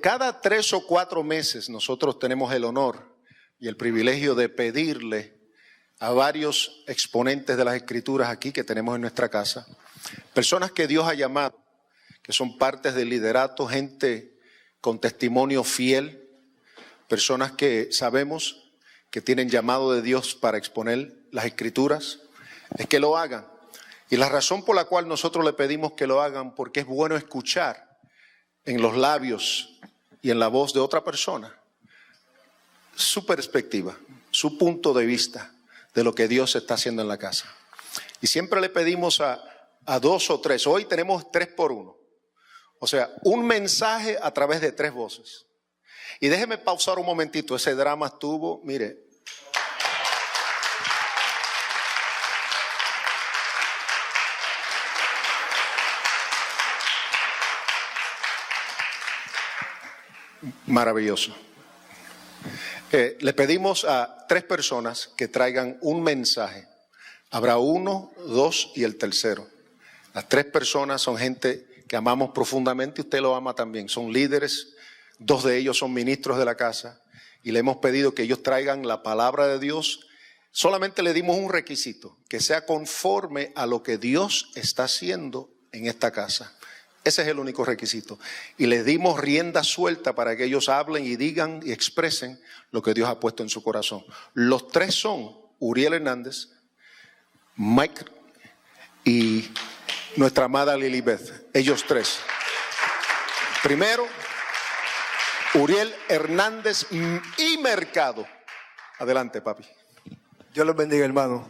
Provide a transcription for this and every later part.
Cada 3 o 4 meses nosotros tenemos el honor y el privilegio de pedirle a varios exponentes de las Escrituras aquí que tenemos en nuestra casa, personas que Dios ha llamado, que son partes del liderato, gente con testimonio fiel, personas que sabemos que tienen llamado de Dios para exponer las Escrituras, es que lo hagan. Y la razón por la cual nosotros le pedimos que lo hagan, porque es bueno escuchar en los labios y en la voz de otra persona su perspectiva, su punto de vista de lo que Dios está haciendo en la casa. Y siempre le pedimos a 2 o 3, hoy tenemos 3 por 1, o sea, un mensaje a través de 3 voces. Y déjeme pausar un momentito, ese drama estuvo, mire. Maravilloso. Le pedimos a 3 personas que traigan un mensaje. Habrá 1, 2 y el tercero. Las 3 personas son gente que amamos profundamente y usted lo ama también. Son líderes, 2 de ellos son ministros de la casa y le hemos pedido que ellos traigan la palabra de Dios. Solamente le dimos un requisito, que sea conforme a lo que Dios está haciendo en esta casa. Ese es el único requisito. Y les dimos rienda suelta para que ellos hablen y digan y expresen lo que Dios ha puesto en su corazón. Los 3 son Uriel Hernández, Mike y nuestra amada Lilibeth. Ellos 3. Primero, Uriel Hernández y Mercado. Adelante, papi. Dios los bendiga, hermano.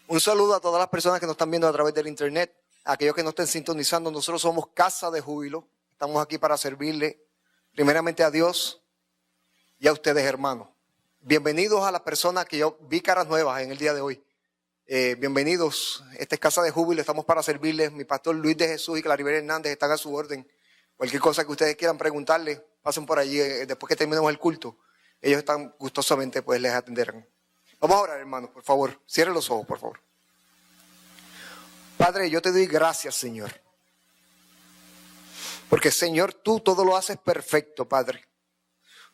Un saludo a todas las personas que nos están viendo a través del internet. Aquellos que nos estén sintonizando, nosotros somos Casa de Júbilo. Estamos aquí para servirle primeramente a Dios y a ustedes, hermanos. Bienvenidos a las personas que yo vi caras nuevas en el día de hoy. Bienvenidos. Esta es Casa de Júbilo. Estamos para servirles. Mi pastor Luis de Jesús y Claribel Hernández están a su orden. Cualquier cosa que ustedes quieran preguntarle, pasen por allí después que terminemos el culto. Ellos están gustosamente, pues les atenderán. Vamos a orar, hermanos, por favor. Cierren los ojos, por favor. Padre, yo te doy gracias, Señor. Porque, Señor, tú todo lo haces perfecto, Padre.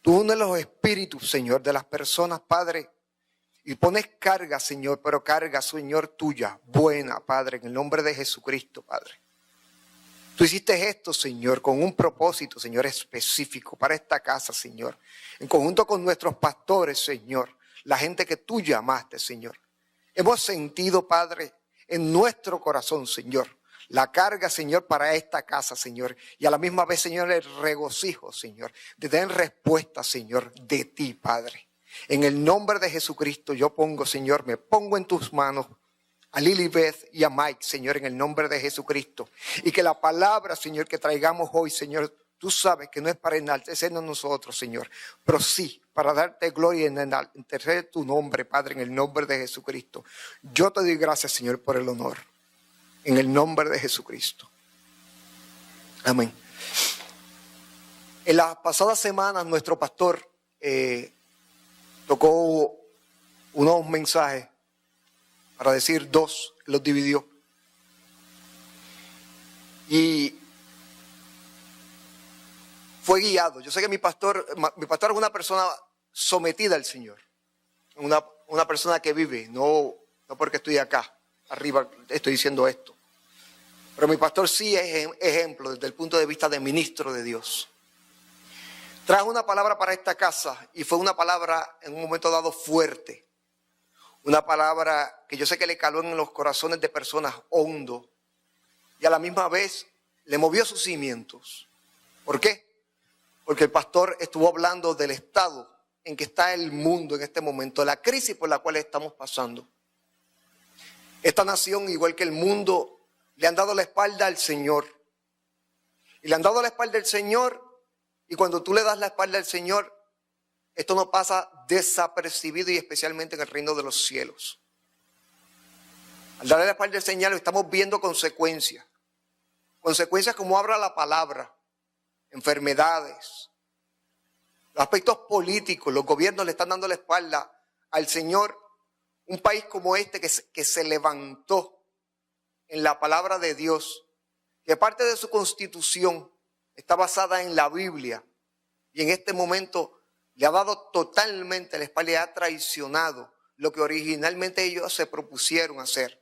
Tú unes los espíritus, Señor, de las personas, Padre. Y pones carga, Señor, pero carga, Señor, tuya, buena, Padre, en el nombre de Jesucristo, Padre. Tú hiciste esto, Señor, con un propósito, Señor, específico para esta casa, Señor. En conjunto con nuestros pastores, Señor. La gente que tú llamaste, Señor. Hemos sentido, Padre, en nuestro corazón, Señor, la carga, Señor, para esta casa, Señor. Y a la misma vez, Señor, el regocijo, Señor, de tener respuesta, Señor, de ti, Padre. En el nombre de Jesucristo yo pongo, Señor, me pongo en tus manos a Lilibeth y a Mike, Señor, en el nombre de Jesucristo. Y que la palabra, Señor, que traigamos hoy, Señor, tú sabes que no es para enaltecernos nosotros, Señor, pero sí para darte gloria y enaltecer tu nombre, Padre, en el nombre de Jesucristo. Yo te doy gracias, Señor, por el honor. En el nombre de Jesucristo. Amén. En las pasadas semanas, nuestro pastor tocó unos mensajes, para decir 2, los dividió. Y fue guiado. Yo sé que mi pastor es una persona sometida al Señor. Una persona que vive, no porque estoy acá, arriba estoy diciendo esto. Pero mi pastor sí es ejemplo desde el punto de vista de ministro de Dios. Trajo una palabra para esta casa y fue una palabra en un momento dado fuerte. Una palabra que yo sé que le caló en los corazones de personas hondo y a la misma vez le movió sus cimientos. ¿Por qué? Porque el pastor estuvo hablando del estado en que está el mundo en este momento, de la crisis por la cual estamos pasando. Esta nación, igual que el mundo, le han dado la espalda al Señor. Y le han dado la espalda al Señor, y cuando tú le das la espalda al Señor, esto no pasa desapercibido y especialmente en el reino de los cielos. Al darle la espalda al Señor estamos viendo consecuencias. Consecuencias como habla la palabra, enfermedades, los aspectos políticos, los gobiernos le están dando la espalda al Señor. Un país como este que se levantó en la palabra de Dios, que parte de su constitución está basada en la Biblia y en este momento le ha dado totalmente la espalda y ha traicionado lo que originalmente ellos se propusieron hacer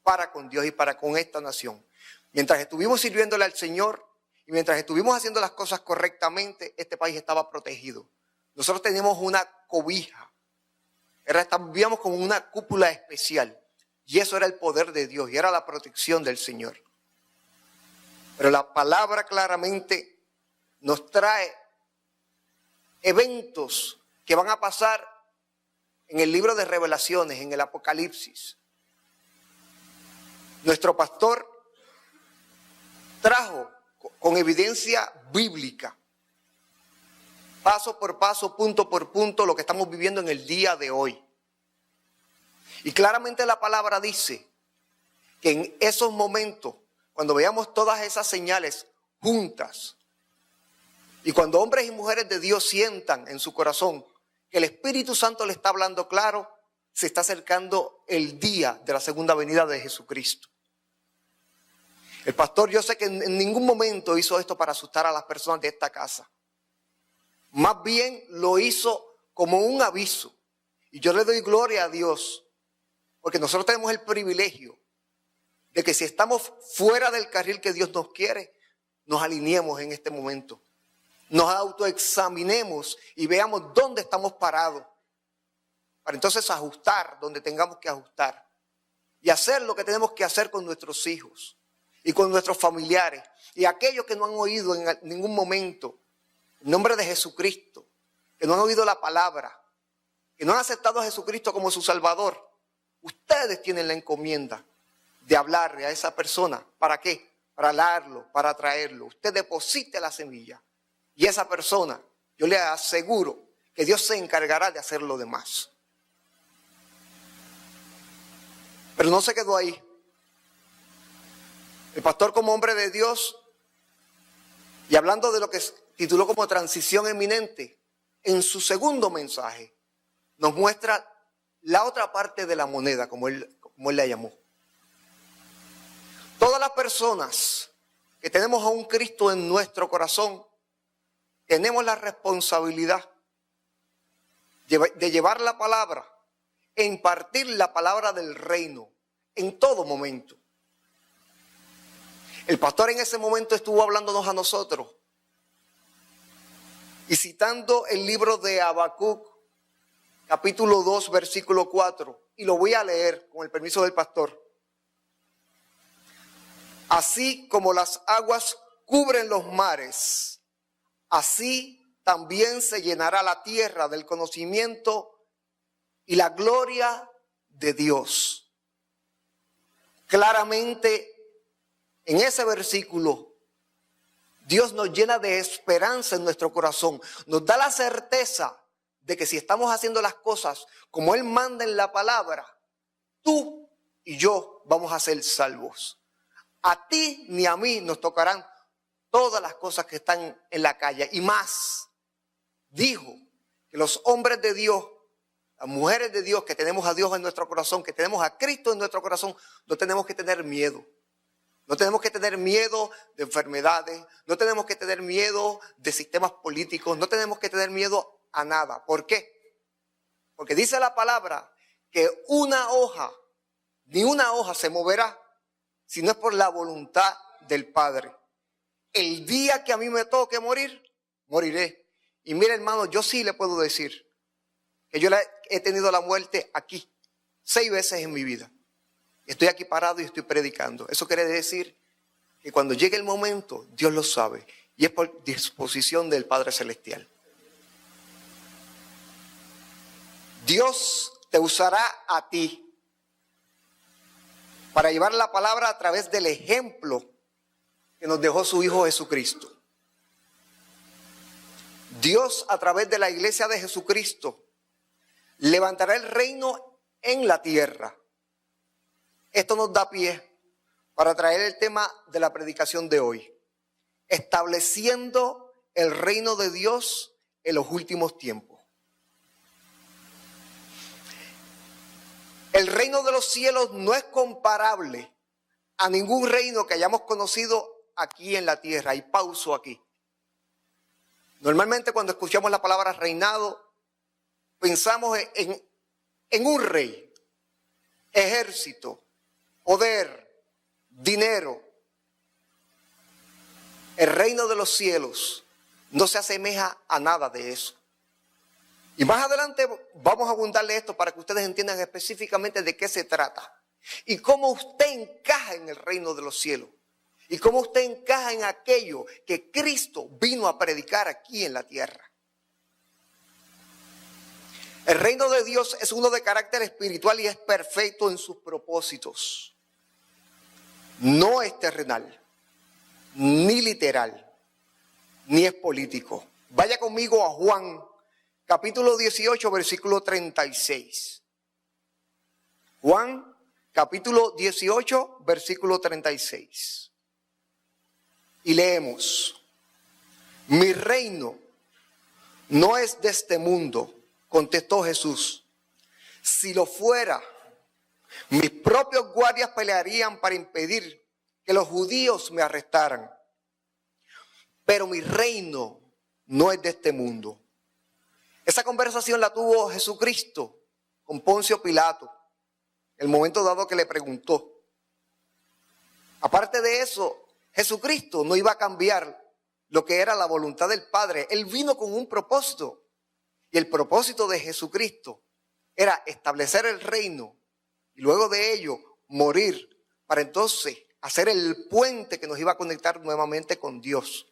para con Dios y para con esta nación. Mientras estuvimos sirviéndole al Señor y mientras estuvimos haciendo las cosas correctamente, este país estaba protegido. Nosotros teníamos una cobija, vivíamos como una cúpula especial y eso era el poder de Dios y era la protección del Señor. Pero la palabra claramente nos trae eventos que van a pasar en el libro de Revelaciones, en el Apocalipsis. Nuestro pastor trajo con evidencia bíblica, paso por paso, punto por punto, lo que estamos viviendo en el día de hoy. Y claramente la palabra dice que en esos momentos, cuando veamos todas esas señales juntas, y cuando hombres y mujeres de Dios sientan en su corazón que el Espíritu Santo le está hablando claro, se está acercando el día de la segunda venida de Jesucristo. El pastor, yo sé que en ningún momento hizo esto para asustar a las personas de esta casa. Más bien lo hizo como un aviso. Y yo le doy gloria a Dios, porque nosotros tenemos el privilegio de que si estamos fuera del carril que Dios nos quiere, nos alineemos en este momento. Nos autoexaminemos y veamos dónde estamos parados. Para entonces ajustar donde tengamos que ajustar. Y hacer lo que tenemos que hacer con nuestros hijos y con nuestros familiares. Y aquellos que no han oído en ningún momento el nombre de Jesucristo, que no han oído la palabra, que no han aceptado a Jesucristo como su Salvador. Ustedes tienen la encomienda de hablarle a esa persona. ¿Para qué? Para hablarlo, para traerlo. Usted deposite la semilla. Y esa persona, yo le aseguro que Dios se encargará de hacer lo demás. Pero no se quedó ahí. El pastor, como hombre de Dios, y hablando de lo que tituló como transición eminente, en su segundo mensaje nos muestra la otra parte de la moneda, como él la llamó. Todas las personas que tenemos a un Cristo en nuestro corazón, tenemos la responsabilidad de llevar la palabra, e impartir la palabra del reino en todo momento. El pastor en ese momento estuvo hablándonos a nosotros y citando el libro de Habacuc, capítulo 2, versículo 4, y lo voy a leer con el permiso del pastor. Así como las aguas cubren los mares, así también se llenará la tierra del conocimiento y la gloria de Dios. Claramente, en ese versículo, Dios nos llena de esperanza en nuestro corazón. Nos da la certeza de que si estamos haciendo las cosas como Él manda en la palabra, tú y yo vamos a ser salvos. A ti ni a mí nos tocarán todas las cosas que están en la calle y más. Dijo que los hombres de Dios, las mujeres de Dios, que tenemos a Dios en nuestro corazón, que tenemos a Cristo en nuestro corazón, no tenemos que tener miedo. No tenemos que tener miedo de enfermedades, no tenemos que tener miedo de sistemas políticos, no tenemos que tener miedo a nada. ¿Por qué? Porque dice la palabra que ni una hoja se moverá si no es por la voluntad del Padre. El día que a mí me toque morir, moriré. Y mira, hermano, yo sí le puedo decir que yo he tenido la muerte aquí 6 veces en mi vida. Estoy aquí parado y estoy predicando. Eso quiere decir que cuando llegue el momento, Dios lo sabe. Y es por disposición del Padre Celestial. Dios te usará a ti para llevar la palabra a través del ejemplo que nos dejó su Hijo Jesucristo. Dios, a través de la iglesia de Jesucristo, levantará el reino en la tierra. Esto nos da pie para traer el tema de la predicación de hoy, estableciendo el reino de Dios en los últimos tiempos. El reino de los cielos no es comparable a ningún reino que hayamos conocido aquí en la tierra. Y pauso aquí. Normalmente cuando escuchamos la palabra reinado, pensamos en un rey, ejército, poder, dinero. El reino de los cielos no se asemeja a nada de eso. Y más adelante vamos a abundarle esto para que ustedes entiendan específicamente de qué se trata. Y cómo usted encaja en el reino de los cielos. Y cómo usted encaja en aquello que Cristo vino a predicar aquí en la tierra. El reino de Dios es uno de carácter espiritual y es perfecto en sus propósitos. No es terrenal, ni literal, ni es político. Vaya conmigo a Juan, capítulo 18, versículo 36. Juan, capítulo 18, versículo 36. Y leemos: mi reino no es de este mundo, contestó Jesús. Si lo fuera, mis propios guardias pelearían para impedir que los judíos me arrestaran. Pero mi reino no es de este mundo. Esa conversación la tuvo Jesucristo con Poncio Pilato, el momento dado que le preguntó. Aparte de eso, Jesucristo no iba a cambiar lo que era la voluntad del Padre. Él vino con un propósito. Y el propósito de Jesucristo era establecer el reino y luego de ello morir para entonces hacer el puente que nos iba a conectar nuevamente con Dios.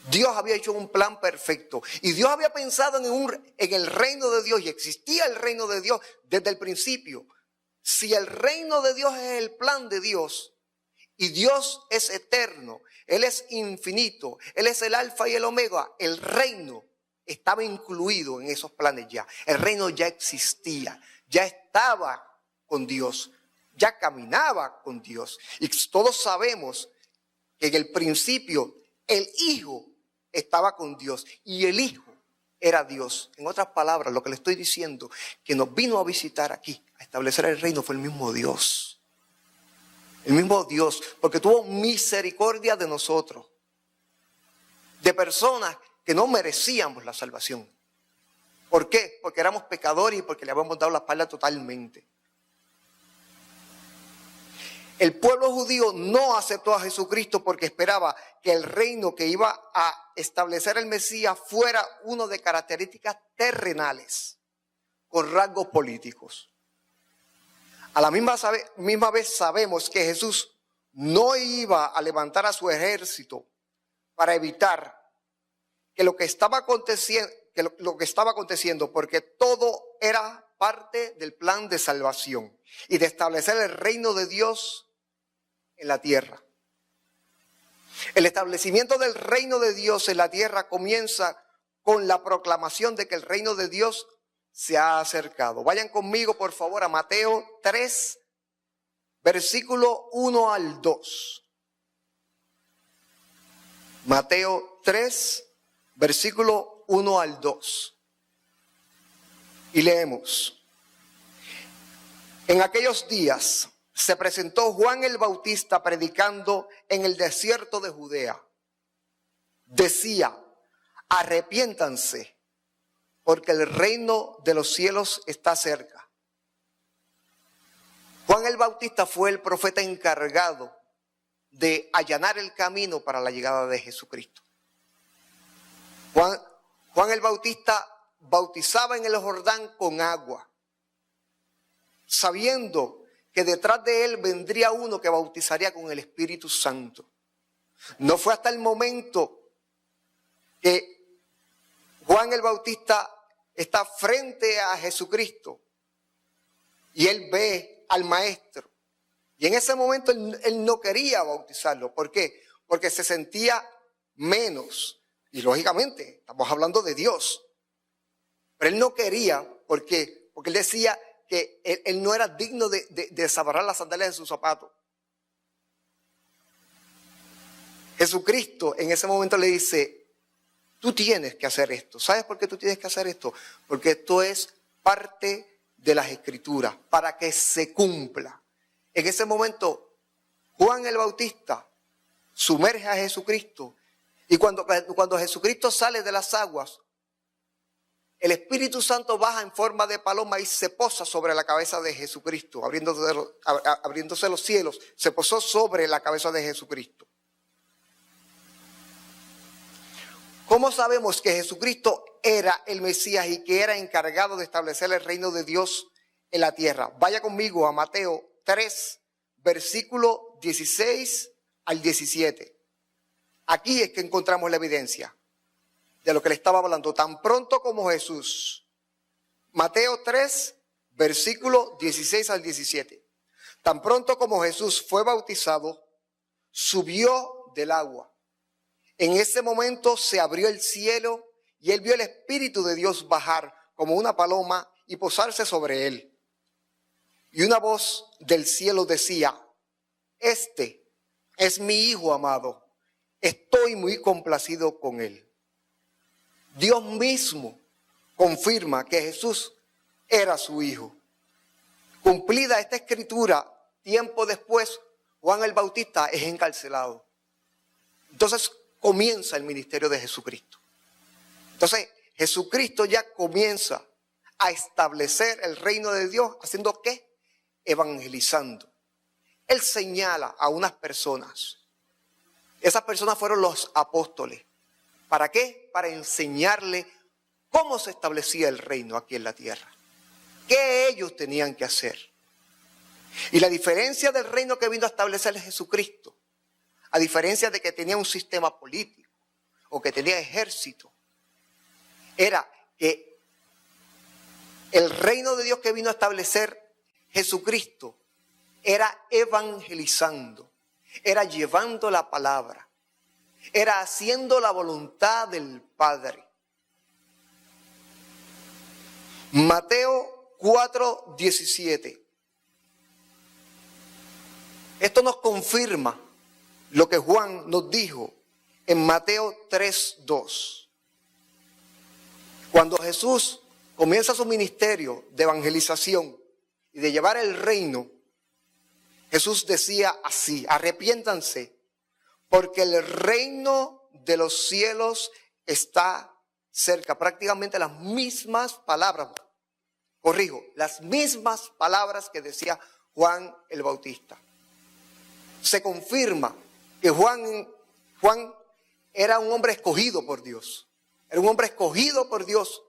Dios había hecho un plan perfecto y Dios había pensado en el reino de Dios y existía el reino de Dios desde el principio. Si el reino de Dios es el plan de Dios y Dios es eterno, Él es infinito, Él es el alfa y el omega, el reino estaba incluido en esos planes ya. El reino ya existía, ya estaba con Dios, ya caminaba con Dios. Y todos sabemos que en el principio el Hijo estaba con Dios y el Hijo era Dios. En otras palabras, lo que le estoy diciendo, que nos vino a visitar aquí, a establecer el reino, fue el mismo Dios. El mismo Dios, porque tuvo misericordia de nosotros, de personas que no merecíamos la salvación. ¿Por qué? Porque éramos pecadores y porque le habíamos dado la espalda totalmente. El pueblo judío no aceptó a Jesucristo porque esperaba que el reino que iba a establecer el Mesías fuera uno de características terrenales, con rasgos políticos. A la misma vez sabemos que Jesús no iba a levantar a su ejército para evitar que lo que estaba aconteciendo, porque todo era parte del plan de salvación y de establecer el reino de Dios en la tierra. El establecimiento del reino de Dios en la tierra comienza con la proclamación de que el reino de Dios se ha acercado. Vayan conmigo, por favor, a Mateo 3, versículo 1 al 2. Mateo 3, versículo 1 al 2. Y leemos: en aquellos días se presentó Juan el Bautista predicando en el desierto de Judea. Decía: arrepiéntanse, porque el reino de los cielos está cerca. Juan el Bautista fue el profeta encargado de allanar el camino para la llegada de Jesucristo. Juan el Bautista bautizaba en el Jordán con agua, sabiendo que detrás de él vendría uno que bautizaría con el Espíritu Santo. No fue hasta el momento que Juan el Bautista está frente a Jesucristo y él ve al Maestro. Y en ese momento él no quería bautizarlo. ¿Por qué? Porque se sentía menos. Y lógicamente, estamos hablando de Dios. Pero él no quería, ¿por qué? Porque él decía que él no era digno de desabarrar las sandalias de sus zapatos. Jesucristo en ese momento le dice: tú tienes que hacer esto. ¿Sabes por qué tú tienes que hacer esto? Porque esto es parte de las Escrituras, para que se cumpla. En ese momento, Juan el Bautista sumerge a Jesucristo Y cuando Jesucristo sale de las aguas, el Espíritu Santo baja en forma de paloma y se posa sobre la cabeza de Jesucristo, abriéndose los cielos, se posó sobre la cabeza de Jesucristo. ¿Cómo sabemos que Jesucristo era el Mesías y que era encargado de establecer el reino de Dios en la tierra? Vaya conmigo a Mateo 3, versículo 16 al 17. Aquí es que encontramos la evidencia de lo que le estaba hablando. Tan pronto como Jesús. Mateo 3, versículo 16 al 17. Tan pronto como Jesús fue bautizado, subió del agua. En ese momento se abrió el cielo y él vio el Espíritu de Dios bajar como una paloma y posarse sobre él. Y una voz del cielo decía: este es mi Hijo amado, estoy muy complacido con él. Dios mismo confirma que Jesús era su Hijo. Cumplida esta escritura, tiempo después, Juan el Bautista es encarcelado. Entonces comienza el ministerio de Jesucristo. Entonces Jesucristo ya comienza a establecer el reino de Dios, ¿haciendo qué? Evangelizando. Él señala a unas personas. Esas personas fueron los apóstoles. ¿Para qué? Para enseñarle cómo se establecía el reino aquí en la tierra. ¿Qué ellos tenían que hacer? Y la diferencia del reino que vino a establecer Jesucristo, a diferencia de que tenía un sistema político o que tenía ejército, era que el reino de Dios que vino a establecer Jesucristo era evangelizando, era llevando la palabra, era haciendo la voluntad del Padre. Mateo 4:17. Esto nos confirma lo que Juan nos dijo en Mateo 3:2. Cuando Jesús comienza su ministerio de evangelización y de llevar el reino, Jesús decía así: arrepiéntanse, porque el reino de los cielos está cerca. Prácticamente las mismas palabras, las mismas palabras que decía Juan el Bautista. Se confirma que Juan era un hombre escogido por Dios. Era un hombre escogido por Dios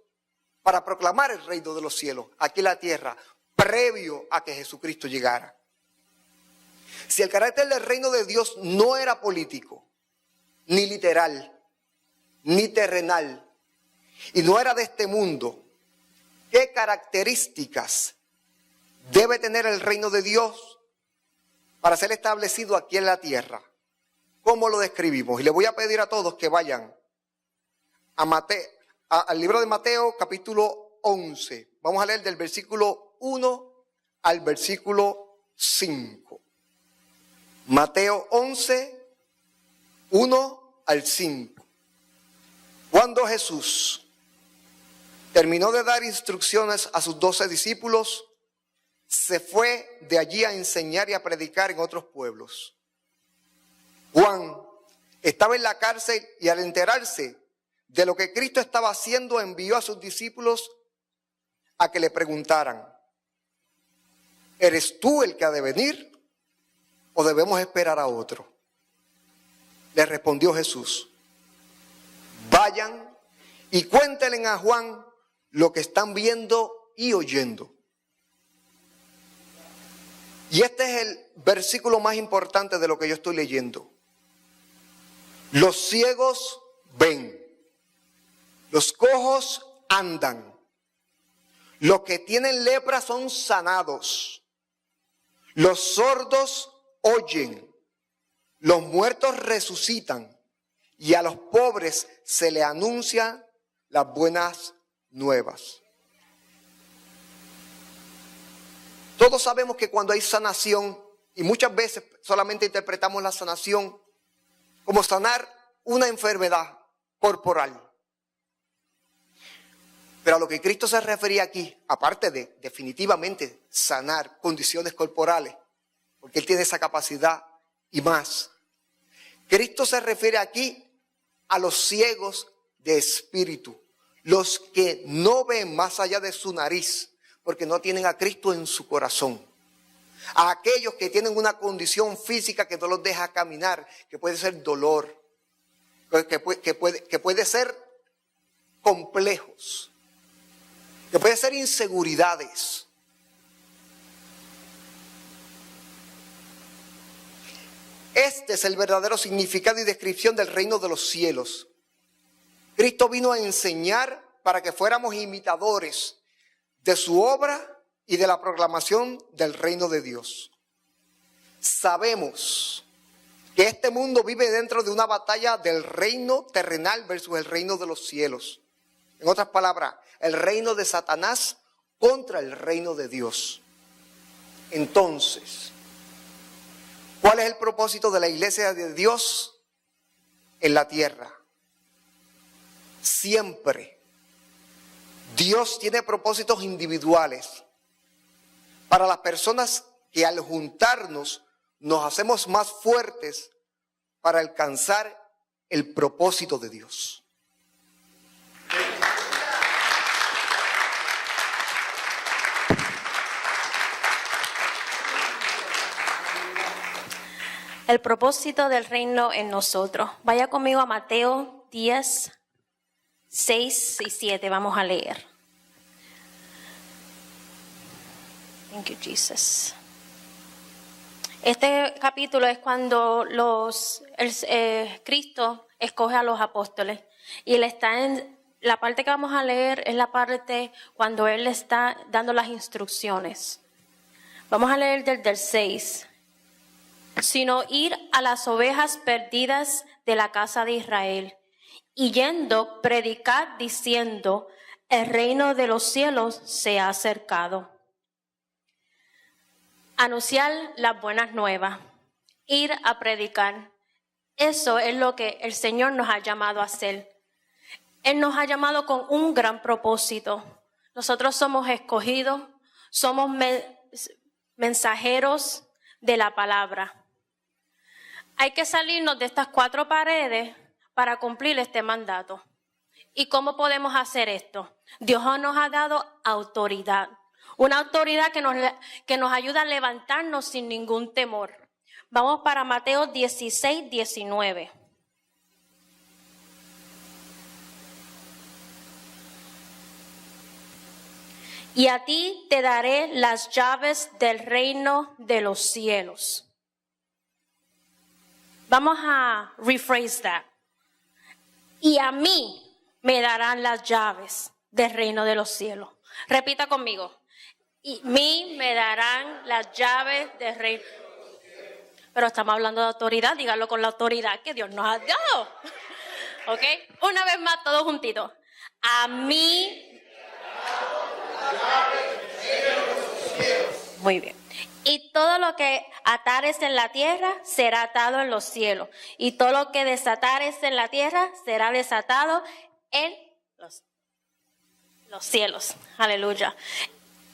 para proclamar el reino de los cielos aquí en la tierra, previo a que Jesucristo llegara. Si el carácter del reino de Dios no era político, ni literal, ni terrenal, y no era de este mundo, ¿qué características debe tener el reino de Dios para ser establecido aquí en la tierra? ¿Cómo lo describimos? Y le voy a pedir a todos que vayan al libro de Mateo, capítulo 11. Vamos a leer del versículo 1 al versículo 5. Mateo 11, 1 al 5. Cuando Jesús terminó de dar instrucciones a sus 12 discípulos, se fue de allí a enseñar y a predicar en otros pueblos. Juan estaba en la cárcel y al enterarse de lo que Cristo estaba haciendo, envió a sus discípulos a que le preguntaran: ¿eres tú el que ha de venir o debemos esperar a otro? Le respondió Jesús: vayan y cuéntenle a Juan lo que están viendo y oyendo. Y este es el versículo más importante de lo que yo estoy leyendo. Los ciegos ven, los cojos andan, los que tienen lepra son sanados, los sordos oyen, los muertos resucitan y a los pobres se le anuncian las buenas nuevas. Todos sabemos que cuando hay sanación, y muchas veces solamente interpretamos la sanación como sanar una enfermedad corporal. Pero a lo que Cristo se refería aquí, aparte de definitivamente sanar condiciones corporales, porque Él tiene esa capacidad y más, Cristo se refiere aquí a los ciegos de espíritu, los que no ven más allá de su nariz, porque no tienen a Cristo en su corazón. A aquellos que tienen una condición física que no los deja caminar, que puede ser dolor, que puede ser complejos, que puede ser inseguridades. Este es el verdadero significado y descripción del reino de los cielos. Cristo vino a enseñar para que fuéramos imitadores de su obra y de la proclamación del reino de Dios. Sabemos que este mundo vive dentro de una batalla del reino terrenal versus el reino de los cielos. En otras palabras, el reino de Satanás contra el reino de Dios. Entonces, ¿cuál es el propósito de la iglesia de Dios en la tierra? Siempre Dios tiene propósitos individuales para las personas que al juntarnos nos hacemos más fuertes para alcanzar el propósito de Dios. El propósito del reino en nosotros. Vaya conmigo a Mateo 10, 6 y 7. Vamos a leer. Thank you, Jesus. Este capítulo es cuando Cristo escoge a los apóstoles. Y él está en la parte que vamos a leer, es la parte cuando él está dando las instrucciones. Vamos a leer desde el 6. Sino ir a las ovejas perdidas de la casa de Israel, y yendo, predicar diciendo, el reino de los cielos se ha acercado. Anunciar las buenas nuevas, ir a predicar. Eso es lo que el Señor nos ha llamado a hacer. Él nos ha llamado con un gran propósito. Nosotros somos escogidos, somos mensajeros de la palabra. Hay que salirnos de estas 4 paredes para cumplir este mandato. ¿Y cómo podemos hacer esto? Dios nos ha dado autoridad. Una autoridad que nos ayuda a levantarnos sin ningún temor. Vamos para Mateo 16, 19. Y a ti te daré las llaves del reino de los cielos. Vamos a rephrase that. Y a mí me darán las llaves del reino de los cielos. Repita conmigo. Y a mí me darán las llaves del reino. Pero estamos hablando de autoridad, dígalo con la autoridad que Dios nos ha dado. ¿Ok? Una vez más, todos juntitos. A mí. Muy bien. Y todo lo que atares en la tierra será atado en los cielos. Y todo lo que desatares en la tierra será desatado en los cielos. Aleluya.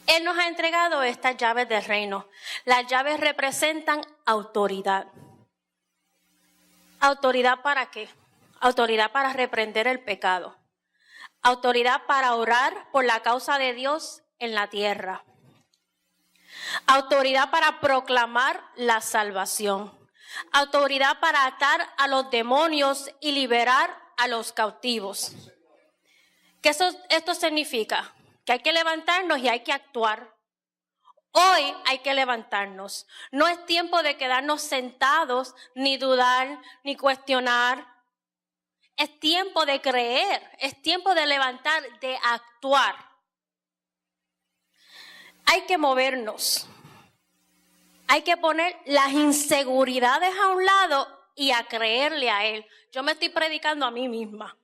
Él nos ha entregado estas llaves del reino. Las llaves representan autoridad. ¿Autoridad para qué? Autoridad para reprender el pecado. Autoridad para orar por la causa de Dios en la tierra. Autoridad para proclamar la salvación. Autoridad para atar a los demonios y liberar a los cautivos. ¿Qué esto significa? Que hay que levantarnos y hay que actuar. Hoy hay que levantarnos. No es tiempo de quedarnos sentados, ni dudar, ni cuestionar. Es tiempo de creer, es tiempo de levantar, de actuar. Hay que movernos. Hay que poner las inseguridades a un lado y a creerle a Él. Yo me estoy predicando a mí misma.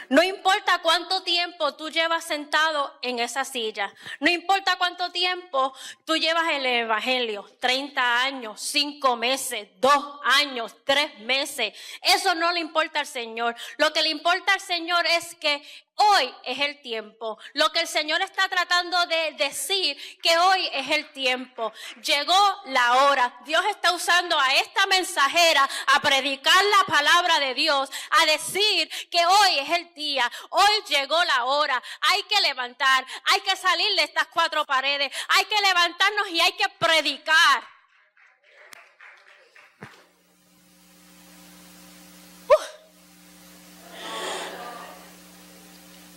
No importa cuánto tiempo tú llevas sentado en esa silla. No importa cuánto tiempo tú llevas el evangelio. 30 años, 5 meses, 2 años, 3 meses. Eso no le importa al Señor. Lo que le importa al Señor es que Hoy es el tiempo. Lo que el Señor está tratando de decir, que hoy es el tiempo. Llegó la hora. Dios está usando a esta mensajera a predicar la palabra de Dios, a decir que hoy es el día. Hoy llegó la hora. Hay que levantar, hay que salir de estas cuatro paredes. Hay que levantarnos y hay que predicar.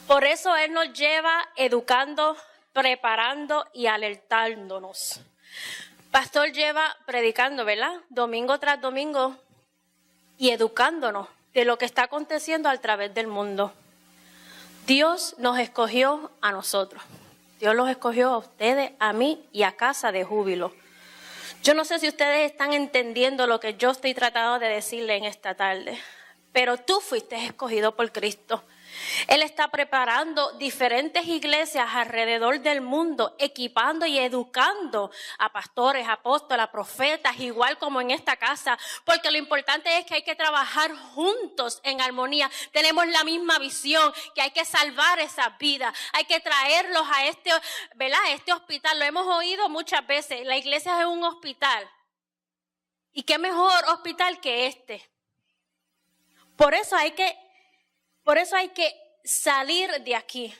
Por eso Él nos lleva educando, preparando y alertándonos. Pastor lleva predicando, ¿verdad? Domingo tras domingo y educándonos de lo que está aconteciendo a través del mundo. Dios nos escogió a nosotros. Dios los escogió a ustedes, a mí y a Casa de Júbilo. Yo no sé si ustedes están entendiendo lo que yo estoy tratando de decirle en esta tarde, pero tú fuiste escogido por Cristo. Él está preparando diferentes iglesias alrededor del mundo, equipando y educando a pastores, apóstoles, profetas, igual como en esta casa, porque lo importante es que hay que trabajar juntos en armonía. Tenemos la misma visión, que hay que salvar esas vidas, hay que traerlos a este hospital. Lo hemos oído muchas veces, la iglesia es un hospital. ¿Y qué mejor hospital que este? Por eso hay que salir de aquí.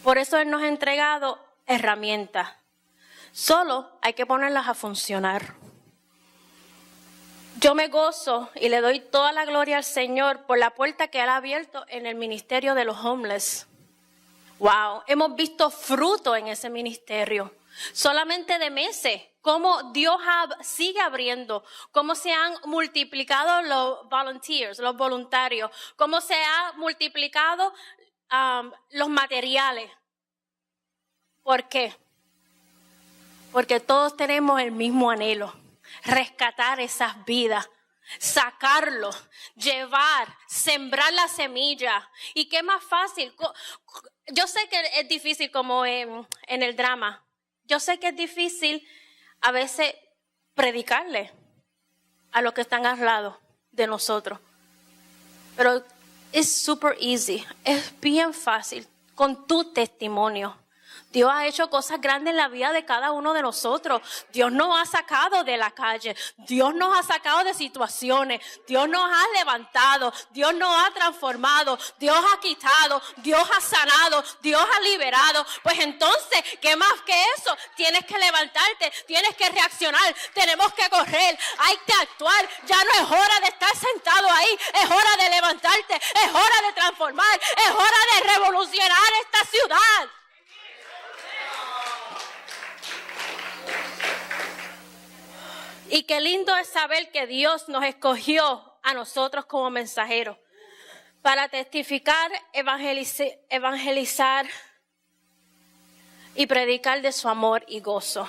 Por eso Él nos ha entregado herramientas. Solo hay que ponerlas a funcionar. Yo me gozo y le doy toda la gloria al Señor por la puerta que Él ha abierto en el ministerio de los homeless. Wow, hemos visto fruto en ese ministerio. Solamente de meses, cómo Dios sigue abriendo, cómo se han multiplicado los volunteers, los voluntarios, cómo se han multiplicado los materiales. ¿Por qué? Porque todos tenemos el mismo anhelo, rescatar esas vidas, sacarlos, llevar, sembrar la semilla. ¿Y qué más fácil? Yo sé que es difícil como en el drama. Yo sé que es difícil a veces predicarle a los que están al lado de nosotros. Pero es super easy, es bien fácil con tu testimonio. Dios ha hecho cosas grandes en la vida de cada uno de nosotros. Dios nos ha sacado de la calle. Dios nos ha sacado de situaciones. Dios nos ha levantado. Dios nos ha transformado. Dios ha quitado. Dios ha sanado. Dios ha liberado. Pues entonces, ¿qué más que eso? Tienes que levantarte. Tienes que reaccionar. Tenemos que correr. Hay que actuar. Ya no es hora de estar sentado ahí. Es hora de levantarte. Es hora de transformar. Es hora de revolucionar esta ciudad. Y qué lindo es saber que Dios nos escogió a nosotros como mensajeros para testificar, evangelizar y predicar de su amor y gozo.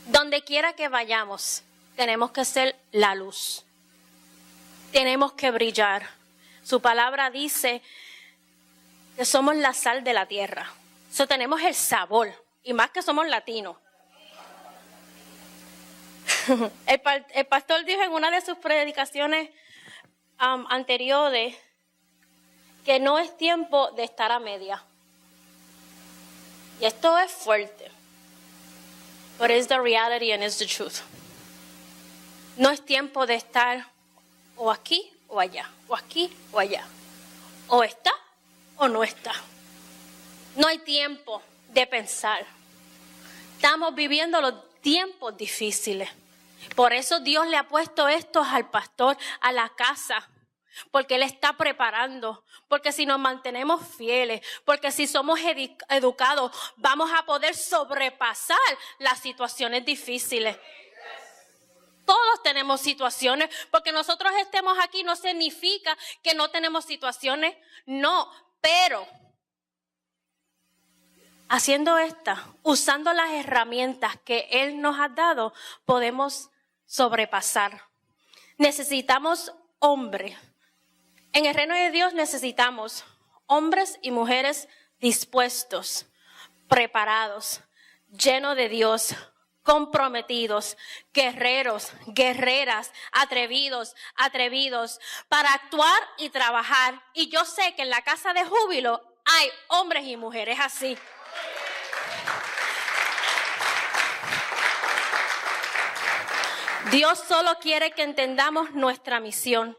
Donde quiera que vayamos, tenemos que ser la luz. Tenemos que brillar. Su palabra dice que somos la sal de la tierra. So, tenemos el sabor, y más que somos latinos. El pastor dijo en una de sus predicaciones anteriores que no es tiempo de estar a media. Y esto es fuerte. But it's the reality and it's the truth. No es tiempo de estar o aquí o allá, o aquí o allá. O está o no está. No hay tiempo de pensar. Estamos viviendo los tiempos difíciles. Por eso Dios le ha puesto esto al pastor, a la casa, porque Él está preparando, porque si nos mantenemos fieles, porque si somos educados, vamos a poder sobrepasar las situaciones difíciles. Todos tenemos situaciones, porque nosotros estemos aquí no significa que no tenemos situaciones, no, pero haciendo usando las herramientas que Él nos ha dado, podemos sobrepasar. Necesitamos hombres. En el reino de Dios necesitamos hombres y mujeres dispuestos, preparados, llenos de Dios, comprometidos, guerreros, guerreras, atrevidos, para actuar y trabajar. Y yo sé que en la casa de Júbilo hay hombres y mujeres así. Dios solo quiere que entendamos nuestra misión,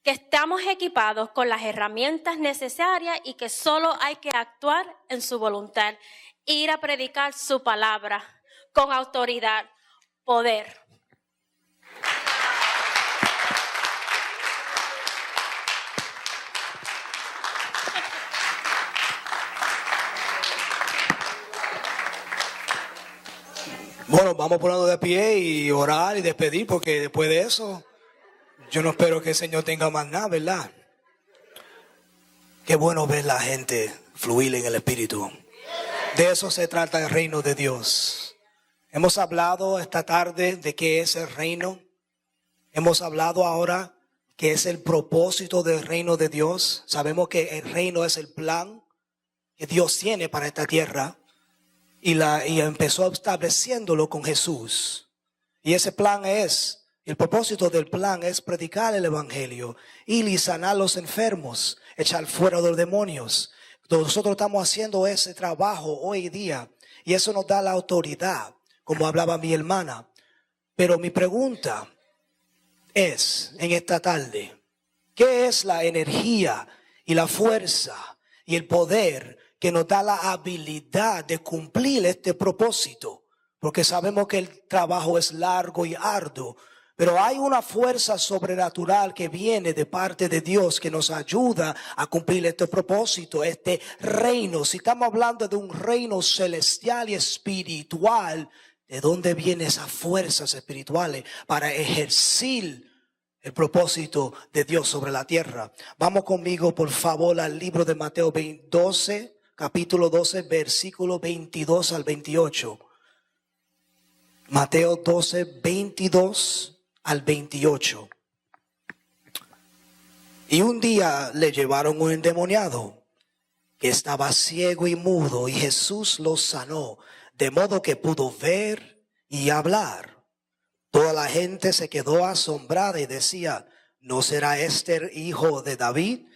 que estamos equipados con las herramientas necesarias y que solo hay que actuar en su voluntad, ir a predicar su palabra con autoridad, poder. Bueno, vamos poniendo de pie y orar y despedir, porque después de eso, yo no espero que el Señor tenga más nada, ¿verdad? Qué bueno ver la gente fluir en el Espíritu. De eso se trata el reino de Dios. Hemos hablado esta tarde de qué es el reino. Hemos hablado ahora qué es el propósito del reino de Dios. Sabemos que el reino es el plan que Dios tiene para esta tierra. Y empezó estableciéndolo con Jesús. Y ese plan es, el propósito del plan es predicar el evangelio, ir y sanar a los enfermos, echar fuera a los demonios. Nosotros estamos haciendo ese trabajo hoy día y eso nos da la autoridad, como hablaba mi hermana. Pero mi pregunta es, en esta tarde, ¿qué es la energía y la fuerza y el poder que nos da la habilidad de cumplir este propósito? Porque sabemos que el trabajo es largo y arduo, pero hay una fuerza sobrenatural que viene de parte de Dios que nos ayuda a cumplir este propósito, este reino. Si estamos hablando de un reino celestial y espiritual, ¿de dónde vienen esas fuerzas espirituales para ejercer el propósito de Dios sobre la tierra? Vamos conmigo, por favor, al libro de Mateo 12. Capítulo 12, versículo 22 al 28. Mateo 12, 22 al 28. Y un día le llevaron un endemoniado que estaba ciego y mudo, y Jesús lo sanó, de modo que pudo ver y hablar. Toda la gente se quedó asombrada y decía, ¿no será este el hijo de David?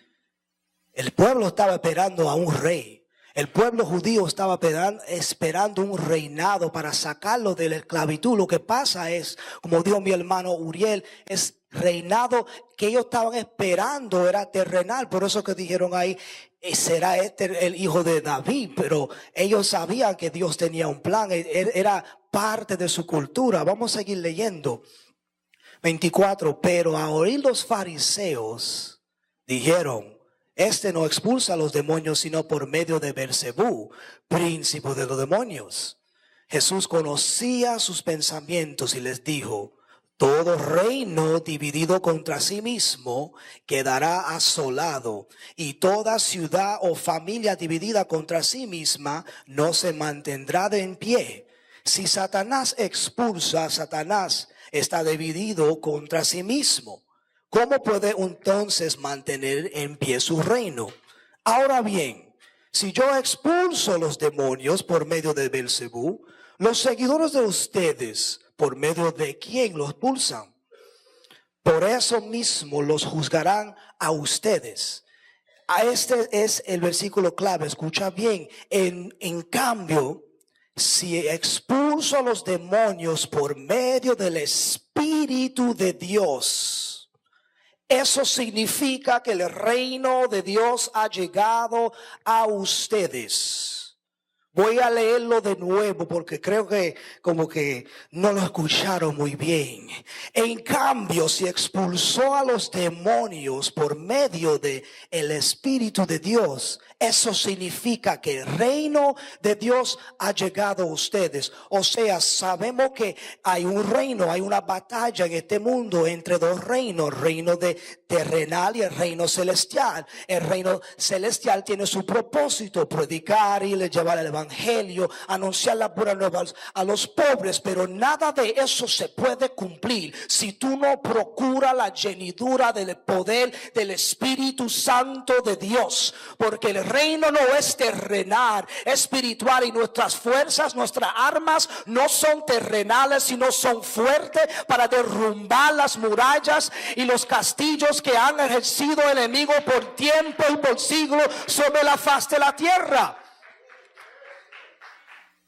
El pueblo estaba esperando a un rey. El pueblo judío estaba esperando un reinado para sacarlo de la esclavitud. Lo que pasa es, como dijo mi hermano Uriel, es reinado que ellos estaban esperando, era terrenal. Por eso que dijeron ahí, será este el hijo de David. Pero ellos sabían que Dios tenía un plan, era parte de su cultura. Vamos a seguir leyendo. 24, pero a oír los fariseos, dijeron, este no expulsa a los demonios sino por medio de Beelzebú, príncipe de los demonios. Jesús conocía sus pensamientos y les dijo, todo reino dividido contra sí mismo quedará asolado, y toda ciudad o familia dividida contra sí misma no se mantendrá de en pie. Si Satanás expulsa, Satanás está dividido contra sí mismo. ¿Cómo puede entonces mantener en pie su reino? Ahora bien, si yo expulso los demonios por medio de Beelzebú, los seguidores de ustedes, ¿por medio de quién los expulsan? Por eso mismo los juzgarán a ustedes. A este es el versículo clave, escucha bien. En cambio, si expulso a los demonios por medio del Espíritu de Dios, eso significa que el reino de Dios ha llegado a ustedes. Voy a leerlo de nuevo porque creo que como que no lo escucharon muy bien. En cambio, si expulsó a los demonios por medio de el Espíritu de Dios, eso significa que el reino de Dios ha llegado a ustedes. O sea, sabemos que hay un reino, hay una batalla en este mundo entre dos reinos, el reino de terrenal y el reino celestial. El reino celestial tiene su propósito, predicar y llevar el evangelio evangelio, anunciar las buenas nuevas a los pobres, pero nada de eso se puede cumplir si tú no procuras la llenidura del poder del Espíritu Santo de Dios, porque el reino no es terrenal, es espiritual, y nuestras fuerzas, nuestras armas no son terrenales, sino son fuertes para derrumbar las murallas y los castillos que han ejercido el enemigo por tiempo y por siglos sobre la faz de la tierra.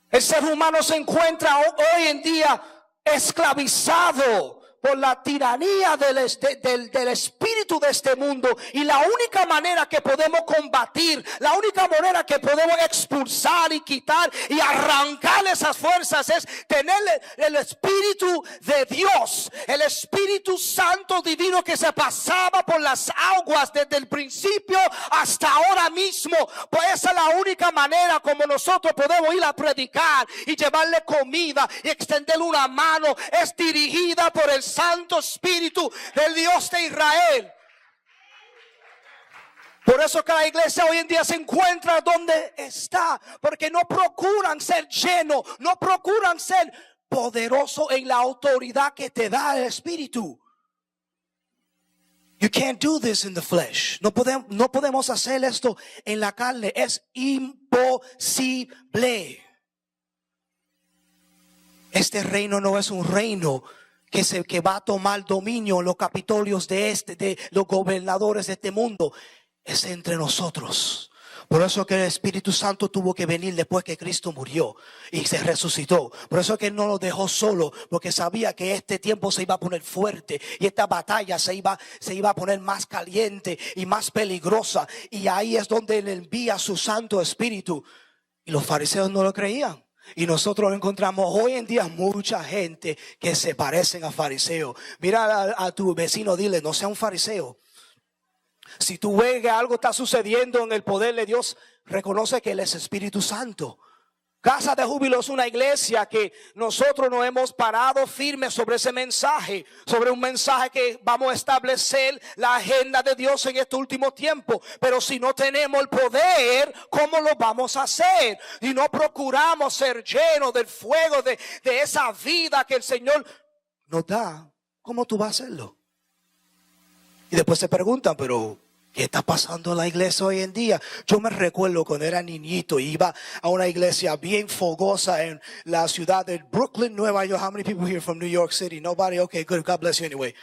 El ser humano se encuentra hoy en día esclavizado por la tiranía del espíritu de este mundo, y la única manera que podemos combatir, la única manera que podemos expulsar y quitar y arrancar esas fuerzas es tener el Espíritu de Dios, el Espíritu Santo divino que se pasaba por las aguas desde el principio hasta ahora mismo. Pues esa es la única manera como nosotros podemos ir a predicar y llevarle comida y extenderle una mano, es dirigida por el Santo Espíritu del Dios de Israel. Por eso que la iglesia hoy en día se encuentra donde está, porque no procuran ser llenos, no procuran ser poderosos en la autoridad que te da el Espíritu. You can't do this in the flesh. No podemos hacer esto en la carne. Es imposible. Este reino no es un reino que va a tomar dominio en los capitolios de los gobernadores de este mundo. Es entre nosotros. Por eso que el Espíritu Santo tuvo que venir después que Cristo murió y se resucitó. Por eso que Él no nos dejó solo, porque sabía que este tiempo se iba a poner fuerte y esta batalla se iba a poner más caliente y más peligrosa. Y ahí es donde Él envía su Santo Espíritu. Y los fariseos no lo creían. Y nosotros encontramos hoy en día mucha gente que se parecen a fariseos. Mira a tu vecino, dile, no sea un fariseo. Si tú ves que algo está sucediendo en el poder de Dios, reconoce que Él es Espíritu Santo. Casa de Júbilo es una iglesia que nosotros nos hemos parado firmes sobre ese mensaje, sobre un mensaje que vamos a establecer la agenda de Dios en este último tiempo. Pero si no tenemos el poder, ¿cómo lo vamos a hacer? Y no procuramos ser llenos del fuego de esa vida que el Señor nos da, ¿cómo tú vas a hacerlo? Y después se preguntan, pero ¿qué está pasando en la iglesia hoy en día? Yo me recuerdo cuando era niñito, iba a una iglesia bien fogosa en la ciudad de Brooklyn, Nueva York. How many people here from New York City? Nobody? Okay, good. God bless you anyway.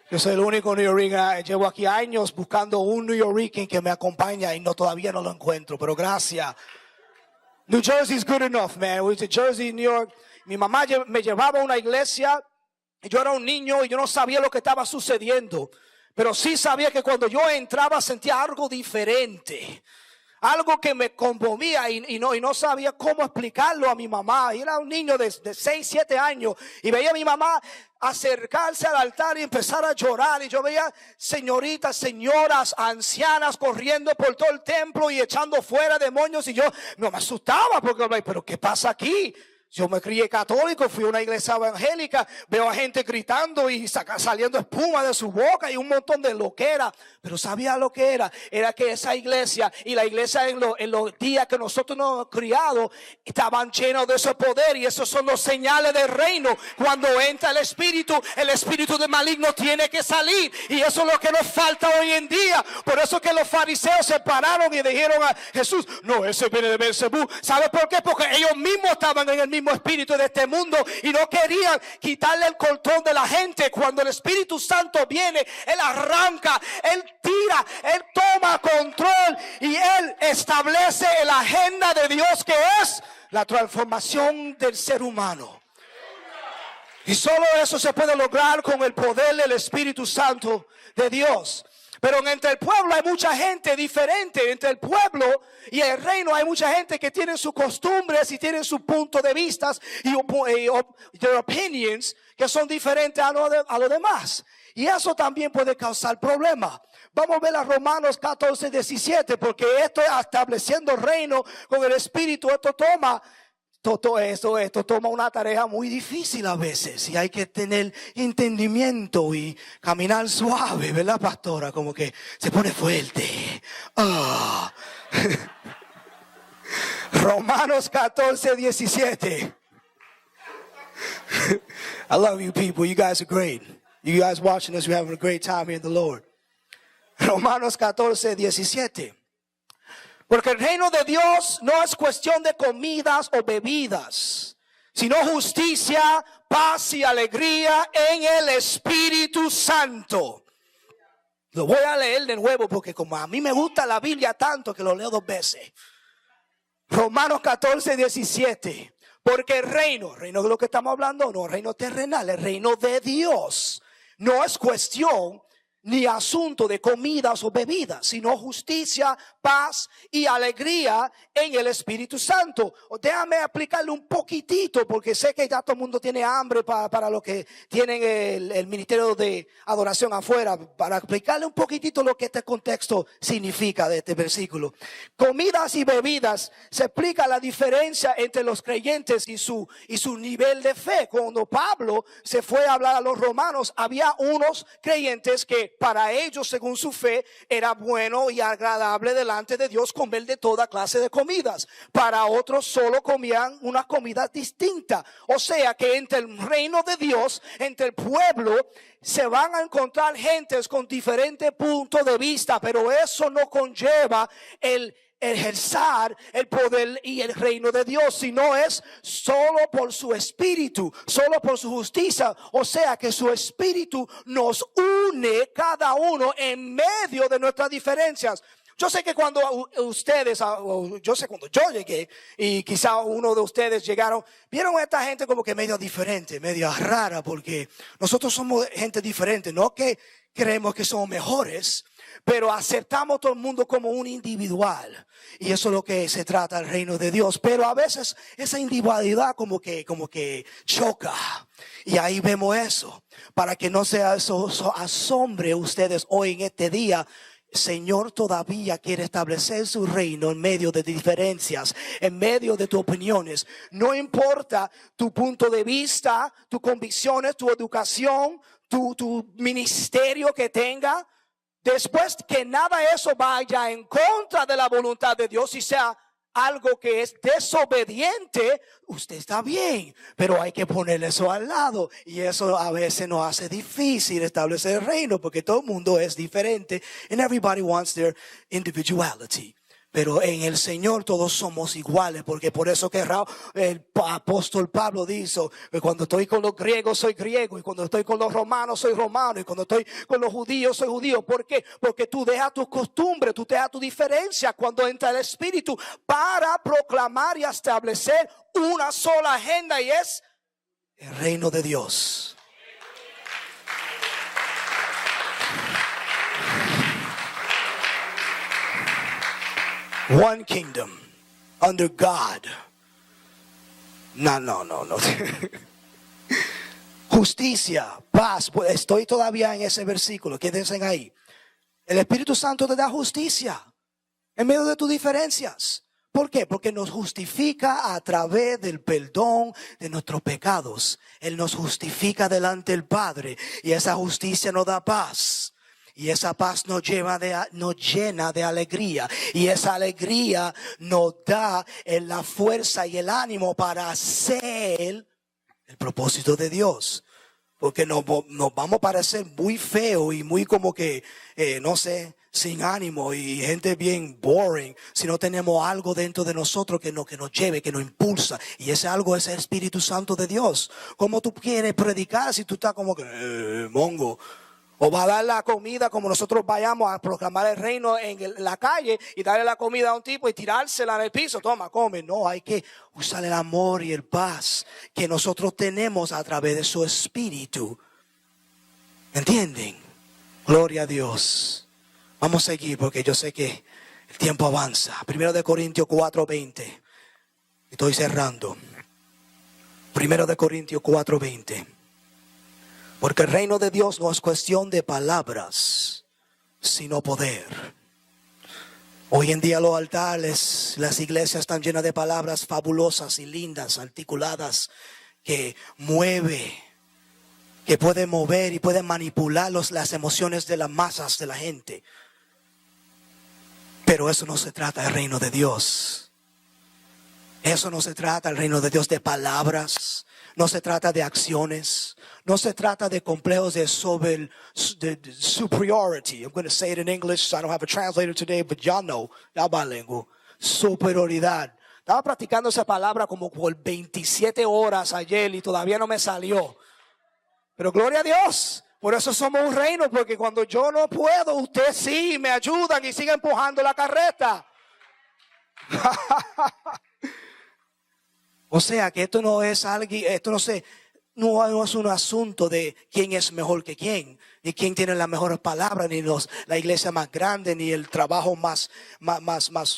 Yo soy el único New Yorker. Llevo aquí años buscando un New Yorker que me acompaña y todavía no lo encuentro, pero gracias. New Jersey is good enough, man. We went to Jersey, New York. Mi mamá me llevaba a una iglesia y yo era un niño y yo no sabía lo que estaba sucediendo. Pero sí sabía que cuando yo entraba sentía algo diferente. Algo que me conmovía y no sabía cómo explicarlo a mi mamá. Y era un niño de 6, 7 años. Y veía a mi mamá acercarse al altar y empezar a llorar. Y yo veía señoritas, señoras, ancianas corriendo por todo el templo y echando fuera demonios. Y yo me asustaba porque, pero ¿qué pasa aquí? Yo me crié católico, fui a una iglesia evangélica, veo a gente gritando y saliendo espuma de su boca y un montón de loquera. Pero sabía lo que era que esa iglesia y la iglesia en los días que nosotros nos hemos criado estaban llenos de ese poder, y esos son los señales del reino. Cuando entra el espíritu de maligno tiene que salir, y eso es lo que nos falta hoy en día. Por eso que los fariseos se pararon y dijeron a Jesús, no, ese viene de Beelzebú. ¿Sabe por qué? Porque ellos mismos estaban en el mismo espíritu de este mundo y no querían quitarle el control de la gente. Cuando el Espíritu Santo viene, Él arranca, Él tira, Él toma control y Él establece la agenda de Dios, que es la transformación del ser humano. Y solo eso se puede lograr con el poder del Espíritu Santo de Dios. Pero entre el pueblo hay mucha gente diferente. Entre el pueblo y el reino hay mucha gente que tiene sus costumbres y tienen sus puntos de vista y their opinions que son diferentes a lo demás. Y eso también puede causar problemas. Vamos a ver a Romanos 14, 17, porque esto es estableciendo reino con el Espíritu. Esto toma una tarea muy difícil a veces, y hay que tener entendimiento y caminar suave, ¿verdad, pastora? Como que se pone fuerte. Romanos 14:17. I love you people. You guys are great. You guys watching us, you're having a great time here in the Lord. Romanos 14:17. Porque el reino de Dios no es cuestión de comidas o bebidas, sino justicia, paz y alegría en el Espíritu Santo. Lo voy a leer de nuevo porque como a mí me gusta la Biblia tanto que lo leo 2 veces. Romanos 14:17. Porque el reino de lo que estamos hablando, no reino terrenal, el reino de Dios no es cuestión ni asunto de comidas o bebidas, sino justicia, paz y alegría en el Espíritu Santo. Déjame aplicarle un poquitito, porque sé que ya todo el mundo tiene hambre para lo que tienen el ministerio de adoración afuera, para aplicarle un poquitito lo que este contexto significa de este versículo. Comidas y bebidas se explica la diferencia entre los creyentes y su nivel de fe. Cuando Pablo se fue a hablar a los romanos, había unos creyentes que para ellos, según su fe, era bueno y agradable delante de Dios comer de toda clase de comidas. Para otros solo comían unas comidas distintas. O sea que entre el reino de Dios, entre el pueblo, se van a encontrar gentes con diferentes puntos de vista, pero eso no conlleva el ejercer el poder y el reino de Dios, sino es solo por su espíritu, solo por su justicia. O sea que su espíritu nos une cada uno en medio de nuestras diferencias. Yo sé que cuando ustedes, cuando yo llegué y quizá uno de ustedes llegaron, vieron a esta gente como que medio diferente, medio rara, porque nosotros somos gente diferente, no que creemos que somos mejores, pero aceptamos todo el mundo como un individual. Y eso es lo que se trata el reino de Dios. Pero a veces esa individualidad como que choca. Y ahí vemos eso. Para que no sea eso asombre ustedes hoy en este día. Señor todavía quiere establecer su reino en medio de diferencias, en medio de tus opiniones. No importa tu punto de vista, tus convicciones, tu educación, tu ministerio que tenga. Después que nada de eso vaya en contra de la voluntad de Dios y sea algo que es desobediente, usted está bien, pero hay que ponerle eso al lado. Y eso a veces nos hace difícil establecer el reino porque todo el mundo es diferente and everybody wants their individuality. Pero en el Señor todos somos iguales, porque por eso que el apóstol Pablo dice que cuando estoy con los griegos soy griego, y cuando estoy con los romanos soy romano, y cuando estoy con los judíos soy judío. ¿Por qué? Porque tú dejas tus costumbres, tú dejas tu diferencia cuando entra el Espíritu para proclamar y establecer una sola agenda, y es el reino de Dios. One kingdom under God. No. Justicia, paz. Pues estoy todavía en ese versículo. Quédense ahí. El Espíritu Santo te da justicia en medio de tus diferencias. ¿Por qué? Porque nos justifica a través del perdón de nuestros pecados. Él nos justifica delante del Padre, y esa justicia nos da paz. Y esa paz nos llena de alegría. Y esa alegría nos da la fuerza y el ánimo para hacer el propósito de Dios. Porque nos vamos a parecer muy feo y muy como que, sin ánimo y gente bien boring, si no tenemos algo dentro de nosotros que nos lleve, que nos impulsa. Y ese algo es el Espíritu Santo de Dios. ¿Cómo tú quieres predicar si tú estás como que mongo? O va a dar la comida como nosotros vayamos a proclamar el reino en la calle y darle la comida a un tipo y tirársela en el piso. Toma, come. No, hay que usar el amor y el paz que nosotros tenemos a través de su espíritu. ¿Entienden? Gloria a Dios. Vamos a seguir porque yo sé que el tiempo avanza. 1 Corintios 4:20. Estoy cerrando. 1 Corintios 4:20. Porque el reino de Dios no es cuestión de palabras, sino poder. Hoy en día los altares, las iglesias están llenas de palabras fabulosas y lindas, articuladas, que pueden mover y pueden manipular las emociones de las masas de la gente. Pero eso no se trata del reino de Dios. Eso no se trata, el reino de Dios, de palabras. No se trata de acciones. No se trata de complejos de superiority. I'm going to say it in English. I don't have a translator today, but y'all know. Y'all bilingüe. Superioridad. Estaba practicando esa palabra como por 27 horas ayer y todavía no me salió. Pero gloria a Dios. Por eso somos un reino, porque cuando yo no puedo, ustedes sí me ayudan y siguen empujando la carreta. O sea que esto no es algo, esto no es un asunto de quién es mejor que quién, ni quién tiene las mejores palabras, ni la iglesia más grande, ni el trabajo más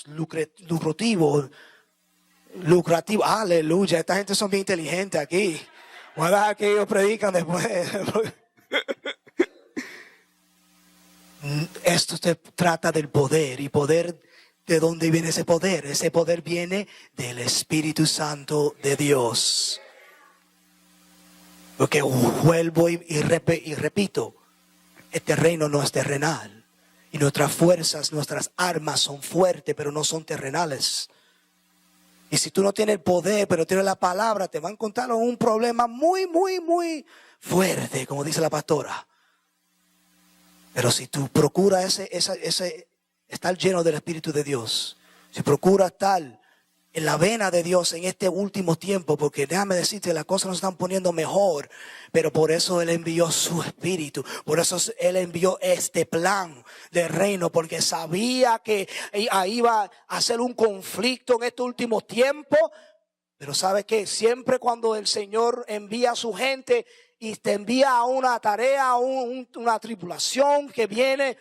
lucrativo. Aleluya, esta gente son bien inteligentes aquí. Voy a dejar que ellos predican después. Esto se trata del poder. ¿Y poder? ¿De dónde viene ese poder? Ese poder viene del Espíritu Santo de Dios. Porque vuelvo y repito, este reino no es terrenal. Y nuestras fuerzas, nuestras armas son fuertes, pero no son terrenales. Y si tú no tienes el poder, pero tienes la palabra, te va a encontrar un problema muy, muy, muy fuerte, como dice la pastora. Pero si tú procuras estar lleno del Espíritu de Dios, si procuras estar en la vena de Dios en este último tiempo, porque déjame decirte, las cosas nos están poniendo mejor, pero por eso Él envió su Espíritu, por eso Él envió este plan del reino, porque sabía que ahí iba a ser un conflicto en este último tiempo. Pero ¿sabe qué? Siempre cuando el Señor envía a su gente y te envía a una tarea, una tribulación que viene,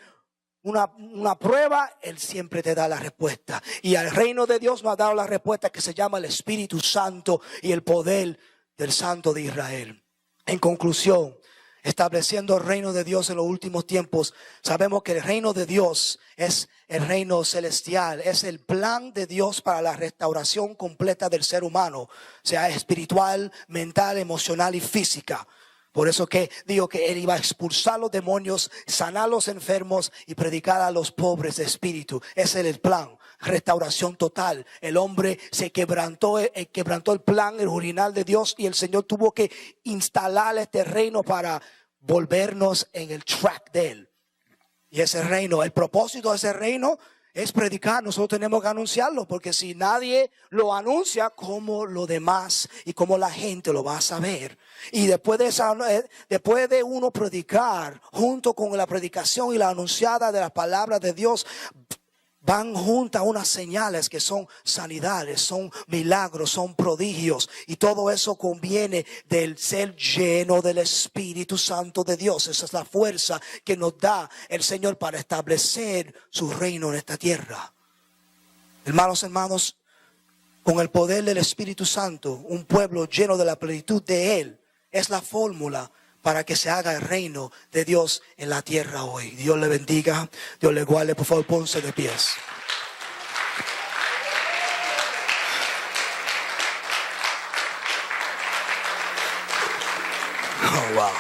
una prueba, Él siempre te da la respuesta. Y al reino de Dios nos ha dado la respuesta que se llama el Espíritu Santo y el poder del Santo de Israel. En conclusión, estableciendo el reino de Dios en los últimos tiempos, sabemos que el reino de Dios es el reino celestial, es el plan de Dios para la restauración completa del ser humano, sea espiritual, mental, emocional y física. Por eso que digo que Él iba a expulsar los demonios, sanar a los enfermos y predicar a los pobres de espíritu. Ese es el plan, restauración total. El hombre se quebrantó el plan, el original de Dios, y el Señor tuvo que instalar este reino para volvernos en el track de Él. Y ese reino, el propósito de ese reino es predicar. Nosotros tenemos que anunciarlo, porque si nadie lo anuncia, ¿cómo lo demás y cómo la gente lo va a saber? Y después de uno predicar, junto con la predicación y la anunciada de la palabra de Dios, van juntas unas señales que son sanidades, son milagros, son prodigios. Y todo eso conviene del ser lleno del Espíritu Santo de Dios. Esa es la fuerza que nos da el Señor para establecer su reino en esta tierra. Hermanos, con el poder del Espíritu Santo, un pueblo lleno de la plenitud de Él, es la fórmula para que se haga el reino de Dios en la tierra hoy. Dios le bendiga, Dios le guarde. Por favor, pónganse de pies. Oh, wow.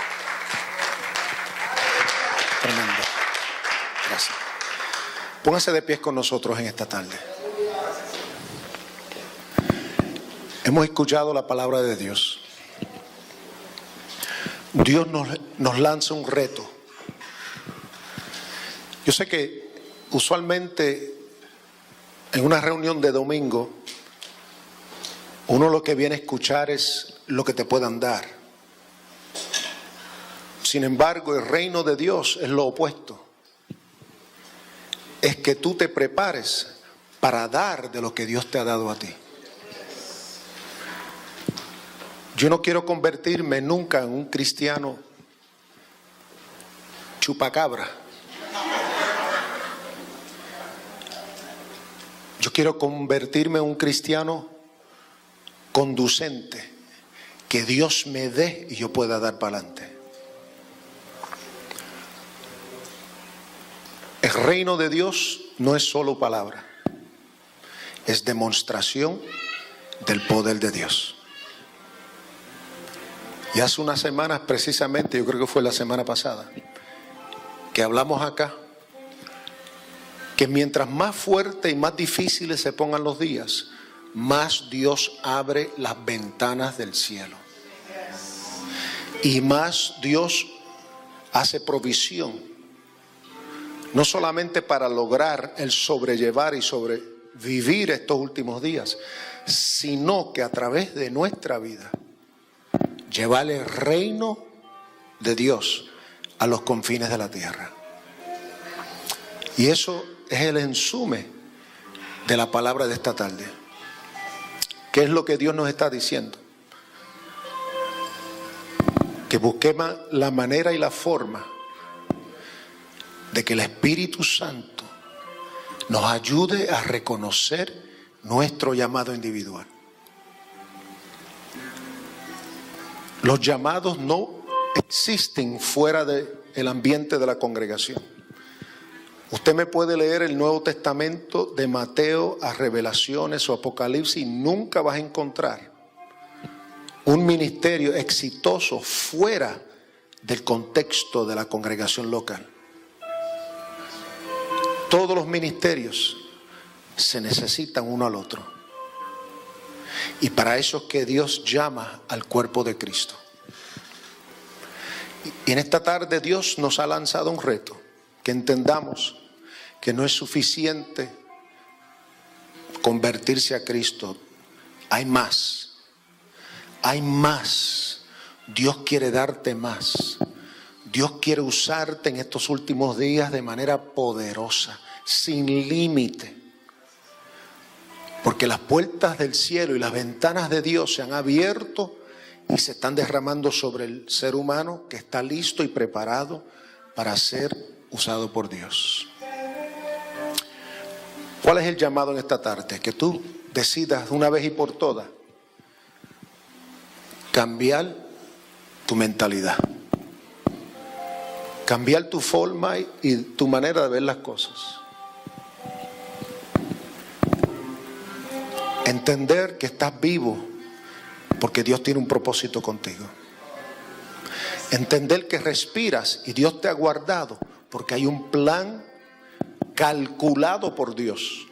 Tremendo. Gracias. Pónganse de pies con nosotros en esta tarde. Hemos escuchado la palabra de Dios. Dios nos lanza un reto. Yo sé que usualmente en una reunión de domingo uno lo que viene a escuchar es lo que te puedan dar. Sin embargo, el reino de Dios es lo opuesto. Es que tú te prepares para dar de lo que Dios te ha dado a ti. Yo no quiero convertirme nunca en un cristiano chupacabra. Yo quiero convertirme en un cristiano conducente, que Dios me dé y yo pueda dar para adelante. El reino de Dios no es solo palabra, es demostración del poder de Dios. Y hace unas semanas, precisamente, yo creo que fue la semana pasada, que hablamos acá, que mientras más fuerte y más difíciles se pongan los días, más Dios abre las ventanas del cielo. Y más Dios hace provisión. No solamente para lograr el sobrellevar y sobrevivir estos últimos días, sino que a través de nuestra vida llevar el reino de Dios a los confines de la tierra. Y eso es el ensume de la palabra de esta tarde. ¿Qué es lo que Dios nos está diciendo? Que busquemos la manera y la forma de que el Espíritu Santo nos ayude a reconocer nuestro llamado individual. Los llamados no existen fuera del ambiente de la congregación. Usted me puede leer el Nuevo Testamento de Mateo a Revelaciones o Apocalipsis y nunca vas a encontrar un ministerio exitoso fuera del contexto de la congregación local. Todos los ministerios se necesitan uno al otro. Y para eso es que Dios llama al cuerpo de Cristo. Y en esta tarde Dios nos ha lanzado un reto, que entendamos que no es suficiente convertirse a Cristo. Hay más. Hay más. Dios quiere darte más. Dios quiere usarte en estos últimos días de manera poderosa, sin límite. Porque las puertas del cielo y las ventanas de Dios se han abierto y se están derramando sobre el ser humano que está listo y preparado para ser usado por Dios. ¿Cuál es el llamado en esta tarde? Que tú decidas de una vez y por todas cambiar tu mentalidad, cambiar tu forma y tu manera de ver las cosas. Entender que estás vivo porque Dios tiene un propósito contigo. Entender que respiras y Dios te ha guardado porque hay un plan calculado por Dios.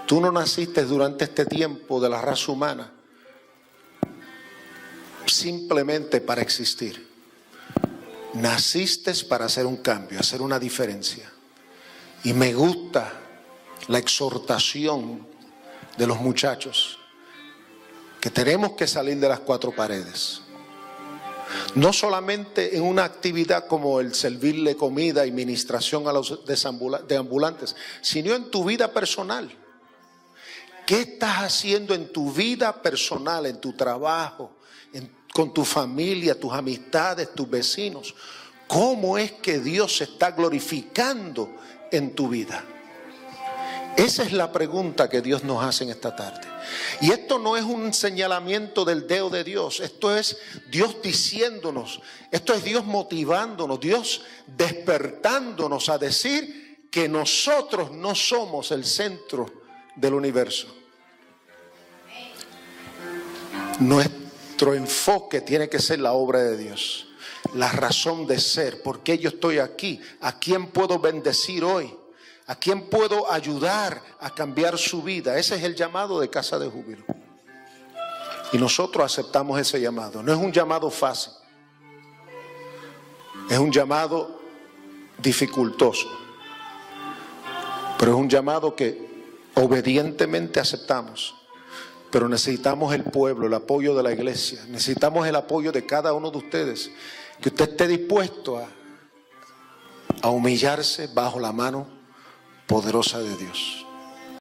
Tú no naciste durante este tiempo de la raza humana simplemente para existir. Naciste para hacer un cambio, hacer una diferencia. Y me gusta la exhortación de los muchachos, que tenemos que salir de las cuatro paredes. No solamente en una actividad como el servirle comida y ministración a los deambulantes, sino en tu vida personal. ¿Qué estás haciendo en tu vida personal, en tu trabajo, con tu familia, tus amistades, tus vecinos? ¿Cómo es que Dios se está glorificando en tu vida? Esa es la pregunta que Dios nos hace en esta tarde. Y esto no es un señalamiento del dedo de Dios. Esto es Dios diciéndonos, esto es Dios motivándonos, Dios despertándonos a decir que nosotros no somos el centro del universo. Nuestro enfoque tiene que ser la obra de Dios, la razón de ser, por qué yo estoy aquí, a quién puedo bendecir hoy, a quién puedo ayudar a cambiar su vida. Ese es el llamado de Casa de Júbilo. Y nosotros aceptamos ese llamado. No es un llamado fácil, es un llamado dificultoso, pero es un llamado que obedientemente aceptamos. Pero necesitamos el pueblo, el apoyo de la iglesia. Necesitamos el apoyo de cada uno de ustedes. Que usted esté dispuesto a humillarse bajo la mano poderosa de Dios.